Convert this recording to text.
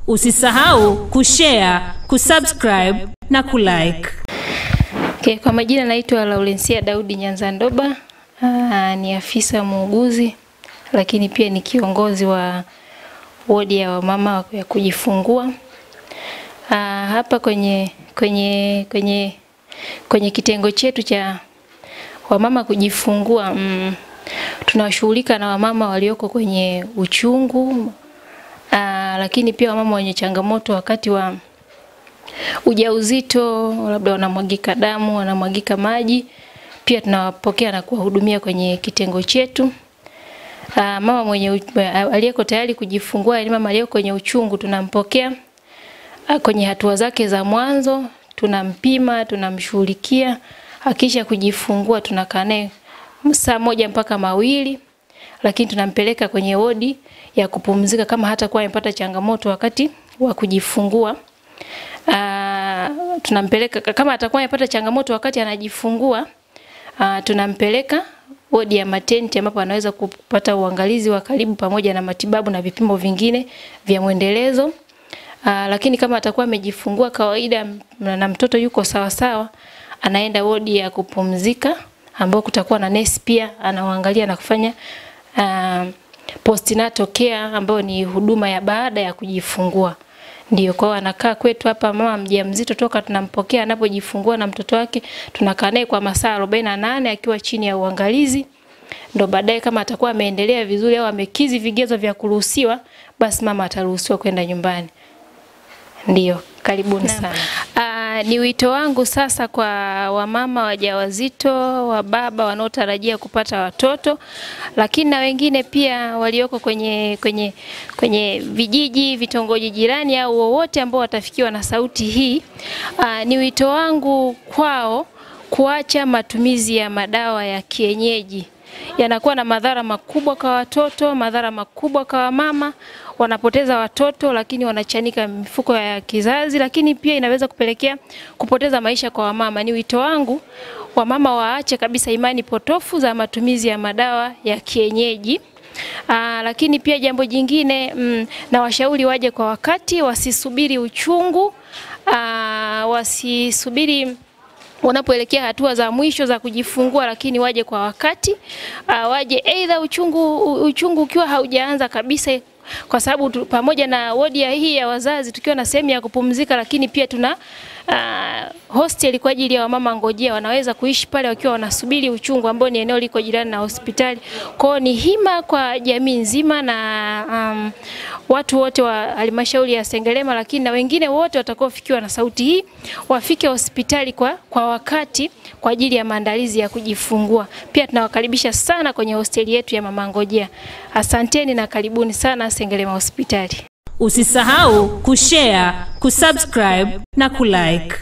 Usisahau kushare, kusubscribe na kulike. Okay, kwa majina naitwa Laurencia Daudi Nyanzandoba. Ni afisa muuguzi lakini pia ni kiongozi wa wodi ya wamama ya kujifungua. Hapa kwenye kitengo chetu cha wamama kujifungua, tunashughulika na wamama walioko kwenye uchungu, lakini pia wamama wenye changamoto wakati wa ujauzito, labda wanamwagika damu, wanamwagika maji, pia tunawapokea na kuwahudumia kwenye kitengo chetu. Mama mwenye aliyeko tayari kujifungua, yani mama aliyeko kwenye uchungu, tunampokea kwenye hatua zake za mwanzo, tunampima, tunamshughulikia. Akisha kujifungua tunakaa naye saa 1 mpaka 2, lakini tunampeleka kwenye wodi ya kupumzika kama hata kuwa amepata changamoto wakati wa kujifungua. Tunampeleka kama atakuwa amepata changamoto wakati anajifungua, tunampeleka wodi ya maternity ambapo anaweza kupata uangalizi wa karibu pamoja na matibabu na vipimo vingine vya muendelezo. Lakini kama atakuwa amejifungua kawaida na mtoto yuko sawa sawa, anaenda wodi ya kupumzika ambao kutakuwa na nurse pia anaangalia na kufanya postnatal care ambao ni huduma ya baada ya kujifungua. Ndio kwa anakaa kwetu hapa mama mjamzito toka tunampokea anapojifungua na mtoto wake, tunakaa naye kwa masaa 48 akiwa chini ya uangalizi. Ndio baadaye kama atakuwa ameendelea vizuri au amekizi vigezo vya kuruhusiwa, basi mama ataruhusiwa kwenda nyumbani. Ndio, karibuni sana. Ni wito wangu sasa kwa wamama wajawazito, wababa wanaotarajia kupata watoto, lakini na wengine pia walioko kwenye vijiji, vitongoji jirani au wowote ambao watafikiwa na sauti hii. Ni wito wangu kwao kuacha matumizi ya madawa ya kienyeji. Yanakuwa na madhara makubwa kwa watoto, madhara makubwa kwa mama, wanapoteza watoto lakini wanachanika mifuko ya kizazi, lakini pia inaweza kupelekea kupoteza maisha kwa wamama. Ni wito wangu wamama waache kabisa imani potofu za matumizi ya madawa ya kienyeji. Lakini pia jambo jingine, na washauri waje kwa wakati, wasisubiri uchungu, wasisubiri wanapoelekea hatua za mwisho za kujifungua, lakini waje kwa wakati. Waje aidha uchungu ukiwa haujaanza kabisa, kwa sababu pamoja na wodi hii ya wazazi tukiwa na sehemu ya kupumzika, lakini pia tuna hostel kwa ajili ya wamama ngojea, wanaweza kuishi pale wakiwa wanasubiri uchungu, ambao ni eneo liko jirani na hospitali. Kwa ni hima kwa jamii nzima na watu wote wa halmashauri ya Sengerema, lakini na wengine wote watakaofikiwa na sauti hii wafike hospitali kwa wakati kwa ajili ya maandalizi ya kujifungua. Pia tunawakaribisha sana kwenye hosteli yetu ya mama ngojea. Asanteni na karibuni sana Sengerema hospitali. Usisahau kushare, kusubscribe na kulike.